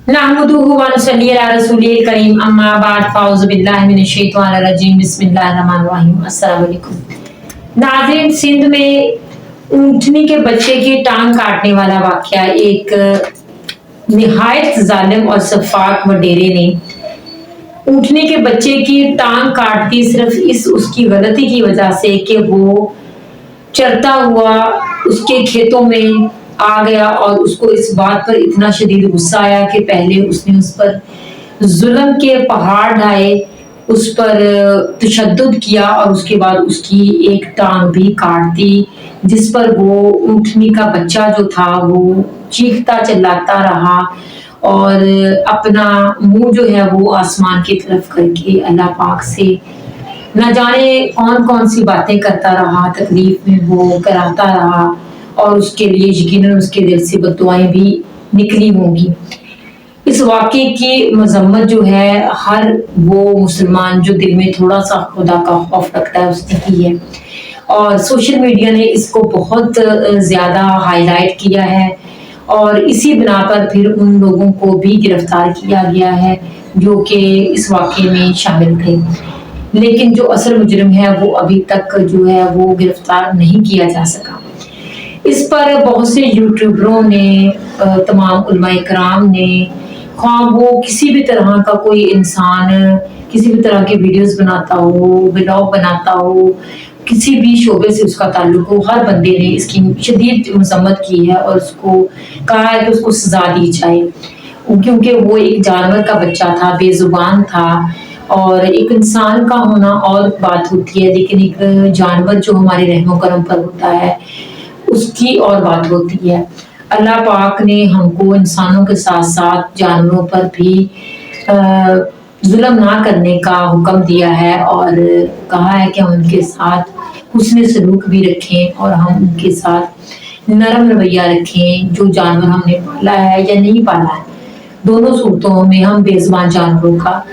नहमदुहु व नुसल्ली अला रसूलिल करीम अम्मा बाद फ़ाउज़ु बिल्लाहि मिनश शैतानिर रजीम बिस्मिल्लाहिर रहमानिर रहीम। अस्सलाम वालेकुम। नाज़रीन, सिंध में ऊँटनी के बच्चे की टांग काटने वाला वाक़या एक निहायत जालिम और सफाक वडेरे ने ऊँटनी के बच्चे की टांग काट दी सिर्फ उसकी गलती की वजह से कि वो चरता हुआ उसके खेतों में आ गया और उसको इस बात पर इतना शदीद गुस्सा आया कि पहले उसने उस पर जुल्म के पहाड़ ढाए, उस पर तशद्दुद किया और उसके बाद उसकी एक टांग भी काट दी, जिस पर वो ऊँटनी का बच्चा जो था वो चीखता चिल्लाता रहा और अपना मुंह जो है वो आसमान की तरफ करके अल्लाह पाक से न जाने कौन कौन सी बातें करता रहा, तकलीफ में वो कराता रहा और उसके लिए यकीनन उसके दिल से बद्दुआएं भी निकली होंगी। इस वाक़े की मजम्मत जो है हर वो मुसलमान जो दिल में थोड़ा सा खुदा का खौफ रखता है उसने की है और सोशल मीडिया ने इसको बहुत ज़्यादा हाईलाइट किया है और इसी बिना पर फिर उन लोगों को भी गिरफ्तार किया गया है जो कि इस वाक़े में शामिल थे, लेकिन जो असल मुजरिम है वो अभी तक जो है वो गिरफ्तार नहीं किया जा सका। इस पर बहुत से यूट्यूबरों ने, तमाम उलमा इकराम ने, ख्वाह वो किसी भी तरह का कोई इंसान किसी भी तरह के वीडियोस बनाता हो, व्लॉग बनाता हो, किसी भी शोबे से उसका ताल्लुक हो, हर बंदे ने इसकी शदीद मजम्मत की है और उसको कहा है कि उसको सजा दी जाए, क्योंकि वो एक जानवर का बच्चा था, बेजुबान था और एक इंसान का होना और बात होती है, लेकिन एक जानवर जो हमारे रहमो करम पर होता है उसकी और बात होती है। अल्लाह पाक ने हमको इंसानों के साथ साथ जानवरों पर भी जुल्म ना करने का हुक्म दिया है और कहा है कि हम उनके साथ हुस्न सलूक भी रखें और हम उनके साथ नरम रवैया रखें। जो जानवर हमने पाला है या नहीं पाला है, दोनों सूरतों में हम बेजुबान जानवरों का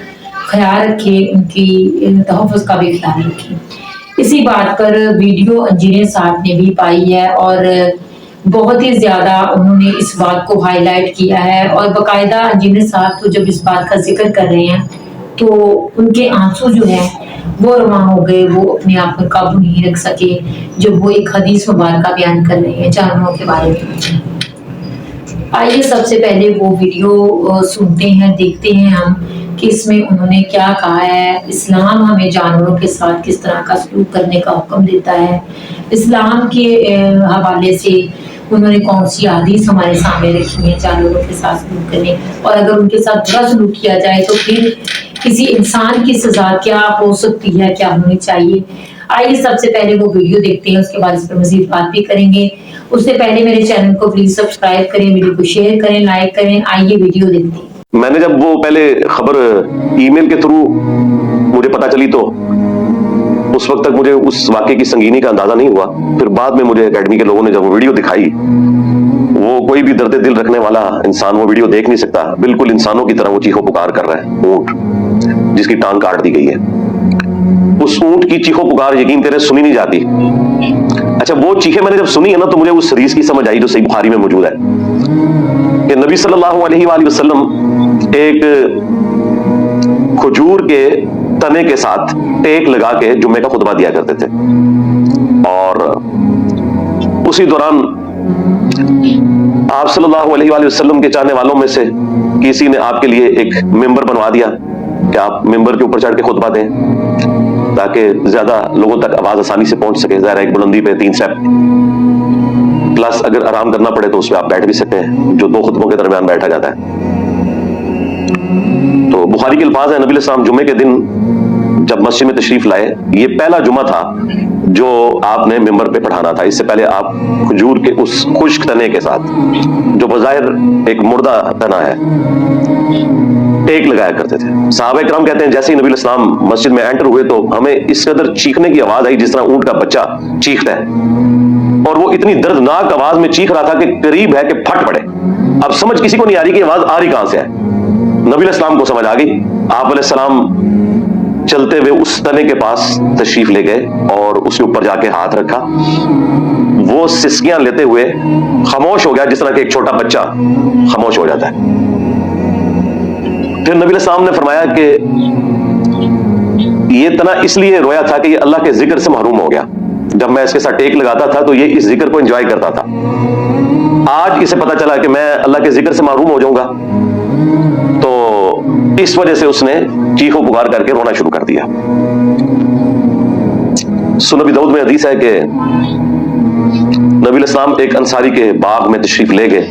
ख्याल रखें, उनकी तहफ़्फ़ुज़ का भी ख्याल रखें। इसी बात पर वीडियो इंजीनियर साहब ने भी पाई है और बहुत ही ज़्यादा उन्होंने इस बात को हाईलाइट किया है और बाकायदा इंजीनियर साहब तो जब इस बात का जिक्र कर रहे हैं तो उनके आंसू जो है वो रवा हो गए, वो अपने आप पर काबू नहीं रख सके जब वो एक हदीस मुबारक बयान कर रहे हैं जानवरों के बारे में। आइए सबसे पहले वो वीडियो सुनते हैं, देखते हैं हम कि इसमें उन्होंने क्या कहा है। इस्लाम हमें जानवरों के साथ किस तरह का सलूक करने का हुक्म देता है, इस्लाम के हवाले से उन्होंने कौन सी हदीस हमारे सामने रखी है जानवरों के साथ सलूक करने, और अगर उनके साथ बुरा सलूक किया जाए तो फिर किसी इंसान की सजा क्या हो सकती है, क्या होनी चाहिए। आइए सबसे पहले वो वीडियो देखते हैं, उसके बाद इस पर मजीद बात भी करेंगे। उससे पहले मेरे चैनल को प्लीज सब्सक्राइब करें, वीडियो को शेयर करें, लाइक करें। आइए वीडियो देखते हैं। मैंने जब वो पहले खबर ईमेल के थ्रू मुझे पता चली तो उस वक्त तक मुझे उस वाक़े की संगीनी का अंदाजा नहीं हुआ। फिर बाद में मुझे एकेडमी के लोगों ने जब वो वीडियो दिखाई, वो कोई भी दर्द दिल रखने वाला इंसान वो वीडियो देख नहीं सकता। बिल्कुल इंसानों की तरह वो चीखो पुकार कर रहा है। ऊंट जिसकी टांग काट दी गई है, उस ऊंट की चीखो पुकार यकीन तेरे सुनी नहीं जाती। अच्छा, वो चीखें मैंने जब सुनी है ना तो मुझे उस हदीस की समझ आई जो सही बुखारी में मौजूद है कि नबी सल्लल्लाहु अलैहि वसल्लम एक खजूर के तने के साथ टेक लगा के जुम्मे का खुतबा दिया करते थे और उसी दौरान आप सल्लल्लाहु अलैहि वसल्लम के चाहने वालों में से किसी ने आपके लिए एक मिंबर बनवा दिया कि आप मिंबर के ऊपर चढ़ के खुतबा दें ताकि ज्यादा लोगों तक आवाज आसानी से पहुंच सके। ज़ाहिर एक बुलंदी पे 3 स्टेप प्लस अगर आराम करना पड़े तो उसमें आप बैठ भी सकते हैं, जो 2 खुतबों के दरमियान बैठा जाता है। तो बुखारी के अल्फाज है, नबी सल्लल्लाहु अलैहि वसल्लम जुम्मे के दिन जब मस्जिद में तशरीफ लाए, ये पहला जुमा था जो आपने मिंबर पे पढ़ाना था। इससे पहले आप खजूर के उस खुश्क तने के साथ, जो बज़ाहिर एक मुर्दा तना है, टेक लगाया करते थे। सहाबा इकराम कहते हैं जैसे ही नबी सल्लल्लाहु अलैहि वसल्लम मस्जिद में एंटर हुए तो हमें इस कदर चीखने की आवाज आई जिस तरह ऊंट का बच्चा चीखता है, और वो इतनी दर्दनाक आवाज में चीख रहा था कि करीब है कि फट पड़े। अब समझ किसी को नहीं आ रही कि आवाज आ रही कहां से है। नबी सल्लल्लाहु को समझ आ गई। आप अलैहिस्सलाम चलते हुए उस तने के पास तशरीफ ले गए और उसके ऊपर जाके हाथ रखा। वो सिसकियां लेते हुए खामोश हो गया, जिस तरह के एक छोटा बच्चा खामोश हो जाता है। پھر نبی علیہ السلام نے فرمایا کہ یہ تنا اس لیے رویا تھا کہ یہ اللہ کے ذکر سے محروم ہو گیا. جب میں اس کے ساتھ ٹیک لگاتا تھا تو یہ اس ذکر کو انجوائے کرتا تھا. آج اسے پتا چلا کہ میں اللہ کے ذکر سے محروم ہو جاؤں گا, تو اس وجہ سے اس نے چیخ و پکار کر کے رونا شروع کر دیا. سنن ابی داؤد میں حدیث ہے کہ نبی علیہ السلام ایک انصاری کے باغ میں تشریف لے گئے.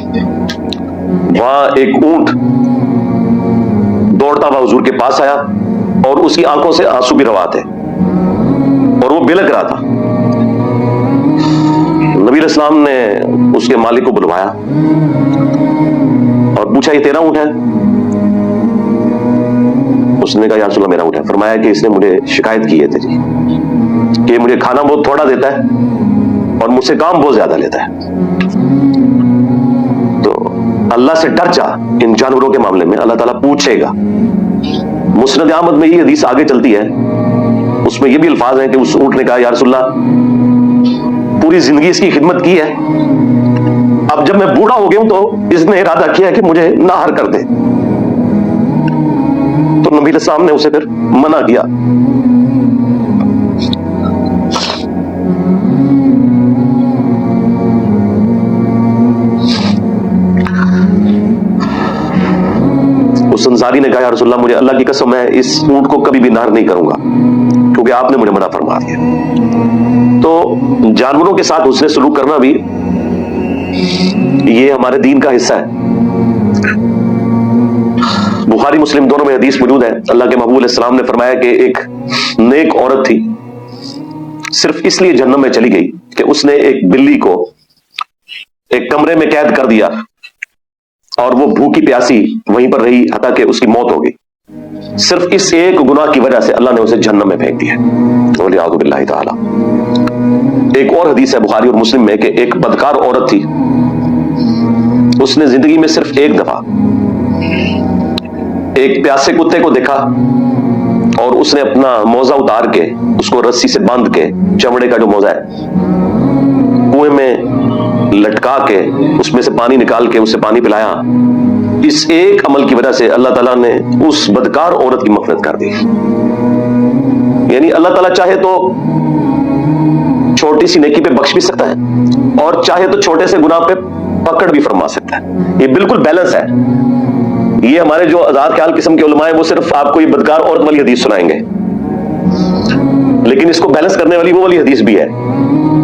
وہاں ایک اونٹ دوڑتا ہوا حضور کے پاس آیا اور اس کی آنکھوں سے آنسو بھی روا تھے اور وہ بلک رہا تھا. نبی علیہ السلام نے اس کے مالک کو بلوایا اور پوچھا یہ تیرا اونٹ ہے؟ اس نے کہا یا رسول اللہ میرا اونٹ ہے. فرمایا کہ اس نے مجھے شکایت کی ہے تیری کہ مجھے کھانا بہت تھوڑا دیتا ہے اور مجھ سے کام بہت زیادہ لیتا ہے. تو اللہ سے ڈر جا ان جانوروں کے معاملے میں, اللہ تعالیٰ پوچھے گا. مسند احمد میں یہ حدیث آگے چلتی ہے, اس میں یہ بھی الفاظ ہیں کہ اس اونٹ نے کہا یا رسول اللہ پوری زندگی اس کی خدمت کی ہے, اب جب میں بوڑھا ہو گیا ہوں تو اس نے ارادہ کیا کہ مجھے ناہر کر دے. تو نبی علیہ السلام نے اسے پھر منع کیا. اس انصاری نے کہا یا رسول اللہ مجھے اللہ کی قسم ہے اس اونٹ کو کبھی بھی نہر نہیں کروں گا کیونکہ آپ نے مجھے منع فرما دیا. تو جانوروں کے ساتھ حسن سلوک کرنا بھی یہ ہمارے دین کا حصہ ہے. بخاری مسلم دونوں میں حدیث موجود ہے. اللہ کے محبوب علیہ السلام نے فرمایا کہ ایک نیک عورت تھی, صرف اس لیے جہنم میں چلی گئی کہ اس نے ایک بلی کو ایک کمرے میں قید کر دیا اور وہ بھوکی پیاسی وہیں پر رہی حتیٰ کہ اس کی موت ہو گئی. صرف اس ایک گناہ کی وجہ سے اللہ نے اسے جہنم میں پھینک دیا. والعیاذ باللہ تعالی. ایک اور حدیث ہے بخاری اور مسلم میں کہ ایک بدکار عورت تھی, اس نے زندگی میں صرف ایک دفعہ ایک پیاسے کتے کو دیکھا اور اس نے اپنا موزہ اتار کے اس کو رسی سے باندھ کے, چمڑے کا جو موزہ ہے, کنویں میں لٹکا کے اس میں سے پانی نکال کے اسے پانی پلایا. اس ایک عمل کی وجہ سے اللہ تعالیٰ نے اس بدکار عورت کی مغفرت کر دی. یعنی اللہ تعالیٰ چاہے تو چھوٹی سی نیکی پہ بخش بھی سکتا ہے اور چاہے تو چھوٹے سے گناہ پہ پکڑ بھی فرما سکتا ہے. یہ بالکل بیلنس ہے. یہ ہمارے جو آزاد خیال قسم کے علماء ہیں وہ صرف آپ کو یہ بدکار عورت والی حدیث سنائیں گے, لیکن اس کو بیلنس کرنے والی وہ والی حدیث بھی ہے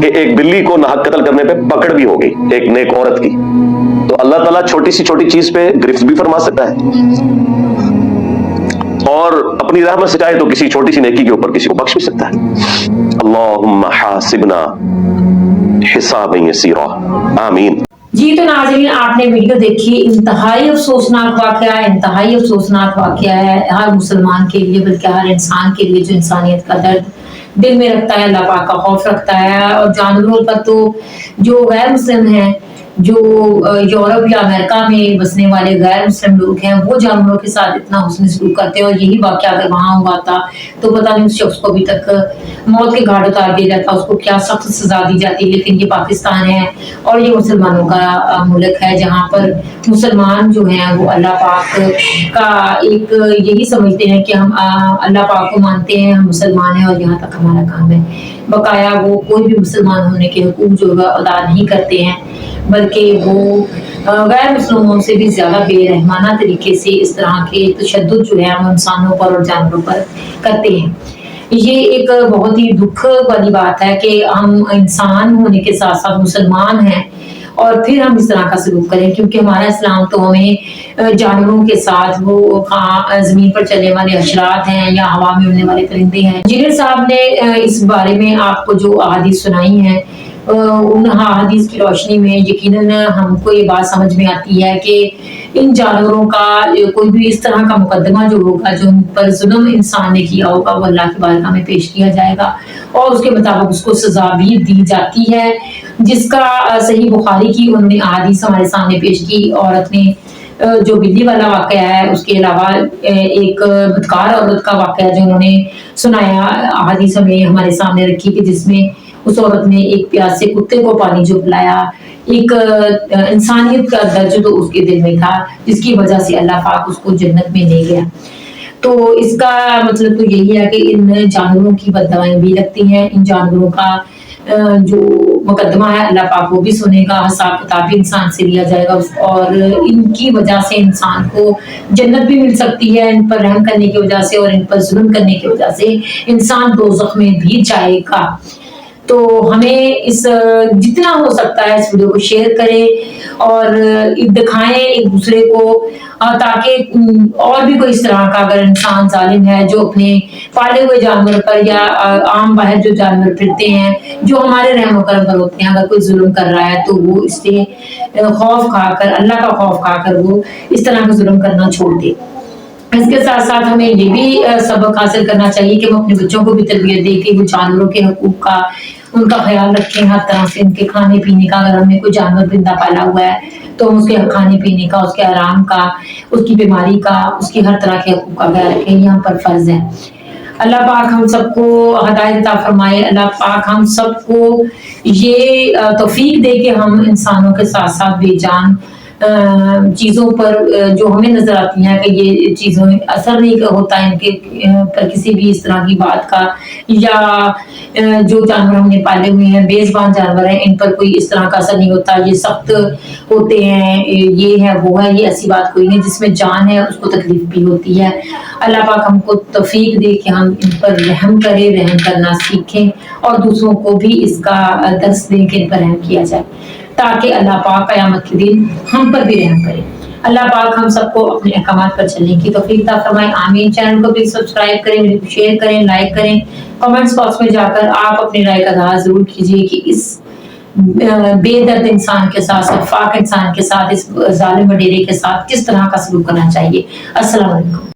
کہ ایک بلی کو ناحق قتل کرنے پہ پکڑ بھی ہو گئی ایک نیک عورت کی. تو اللہ تعالیٰ چھوٹی سی چھوٹی چیز پہ گرفت بھی فرما سکتا ہے اور اپنی رحمت سے چاہے تو کسی چھوٹی سی نیکی کے اوپر کسی کو بخش بھی سکتا ہے. اللہم حاسبنا حسابا یسیرا, آمین. جی تو ناظرین آپ نے ویڈیو دیکھی, انتہائی افسوسناک واقعہ ہے, انتہائی افسوسناک واقعہ ہے ہر مسلمان کے لیے, بلکہ ہر انسان کے لیے جو انسانیت کا درد دل میں رکھتا ہے, اللہ پاک کا خوف رکھتا ہے. اور جانوروں پر تو جو غیر مسلم ہیں, جو یورپ یا امریکہ میں بسنے والے غیر مسلم لوگ ہیں, وہ جانوروں کے ساتھ اتنا حسن سلوک کرتے ہیں. اور یہی واقعہ اگر وہاں ہوا تھا تو پتہ نہیں اس شخص کو ابھی تک موت کے گھاٹ اتار دیا جاتا, اس کو کیا سخت سزا دی جاتی. لیکن یہ پاکستان ہے اور یہ مسلمانوں کا ملک ہے جہاں پر مسلمان جو ہیں وہ اللہ پاک کا ایک یہی سمجھتے ہیں کہ ہم اللہ پاک کو مانتے ہیں, ہم مسلمان ہیں اور یہاں تک ہمارا کام ہے. بقایا وہ کوئی بھی مسلمان ہونے کے حقوق جو ادا نہیں کرتے ہیں, بلکہ وہ غیر مسلموں سے بھی زیادہ بے رحمانہ طریقے سے اس طرح کے تشدد جو ہے وہ انسانوں پر اور جانوروں پر کرتے ہیں. یہ ایک بہت ہی دکھ والی بات ہے کہ ہم انسان ہونے کے ساتھ ساتھ مسلمان ہیں اور پھر ہم اس طرح کا سلوک کریں, کیونکہ ہمارا اسلام تو ہمیں جانوروں کے ساتھ وہ زمین پر چلنے والے حشرات ہیں یا ہوا میں اڑنے والے پرندے ہیں. جنید صاحب نے اس بارے میں آپ کو جو احادیث سنائی ہیں, ان حدیث کی روشنی میں یقیناً ہم کو یہ بات سمجھ میں آتی ہے کہ ان جانوروں کا کوئی بھی اس طرح کا مقدمہ جو ہوگا, جو ان پر ظلم انسان نے کیا ہوگا, وہ اللہ کی بارگاہ میں پیش کیا جائے گا اور اس کے مطابق اس کو سزا بھی دی جاتی ہے, جس کا صحیح بخاری کی انہوں نے احادیث ہمارے سامنے پیش کی. عورت نے جو بلی والا واقعہ ہے, اس کے علاوہ ایک بدکار عورت کا واقعہ جو انہوں نے سنایا, احادیث ہمیں ہمارے سامنے رکھی کہ جس میں उस औरत ने एक प्यासे कुत्ते को पानी जो पिलाया, एक इंसानियत का दर्ज तो उसके दिल में था, जिसकी वजह से अल्लाह पाक उसको जन्नत में ले गया। तो इसका मतलब तो यही है कि इन जानवरों की बददुआएं भी लगती हैं, इन जानवरों का जो मुकदमा है अल्लाह पाक वो भी सुनेगा, हिसाब किताब भी इंसान से लिया जाएगा, और इनकी वजह से इंसान को जन्नत भी मिल सकती है, इन पर रहम करने की वजह से, और इन पर जुल्म करने की वजह से इंसान दोज़ख में भी जाएगा। तो हमें इस जितना हो सकता है इस वीडियो को शेयर करें और दिखाएं एक दूसरे को, ताकि और भी कोई इस तरह का अगर इंसान जालिम है जो अपने पाले हुए जानवर पर या आम बाहर जो जानवर फिरते हैं, जो हमारे रहम करम पर होते हैं, अगर कोई जुल्म कर रहा है तो वो इससे खौफ खाकर, अल्लाह का खौफ खाकर वो इस तरह का जुल्म करना छोड़ दे। इसके साथ साथ हमें ये भी सबक हासिल करना चाहिए कि हम अपने बच्चों को भी तरबियत दें कि वो जानवरों के हकूक का उनका ख्याल रखें, हर तरह से उनके खाने पीने का, अगर हमने कोई जानवर जिंदा पाला हुआ है तो हम उसके खाने पीने का, उसके आराम का, उसकी बीमारी का, उसकी हर तरह के हकूक का ख्याल रखें, ये हम पर फर्ज है। अल्लाह पाक हम सबको हदायत अता फरमाए, अल्लाह पाक हम सबको ये तौफीक दे कि हम इंसानों के साथ साथ बेजान चीज़ों पर जो हमें नजर आती हैं कि ये चीज़ों में असर नहीं होता है इनके पर किसी भी इस तरह की बात का, या जो जानवर हमने पाले हुए हैं, बेज़ुबान जानवर हैं, इन पर कोई इस तरह का असर नहीं होता, ये सख्त होते हैं, ये है वो है, ये ऐसी बात कोई नहीं, जिसमें जान है उसको तकलीफ भी होती है। अल्लाह पाक हमको तौफीक दे कि हम इन पर रहम करें, रहम करना सीखें और दूसरों को भी इसका दर्स दें कि इन पर रहम किया जाए, ताकि अल्लाह पाक क़यामत के दिन हम पर भी रहम करे। अल्लाह पाक हम सबको अपने अहकामात पर चलने की तौफीक अता फरमाए, आमीन। चैनल को भी सब्सक्राइब करें, वीडियो को शेयर करें, लाइक करें, कमेंट्स बॉक्स में जाकर आप अपनी राय का इज़हार जरूर कीजिए कि इस बेदर्द इंसान के साथ, शफाक इंसान के साथ, इस जालिम वडेरे के साथ किस तरह का सलूक करना चाहिए। अस्सलाम वालेकुम।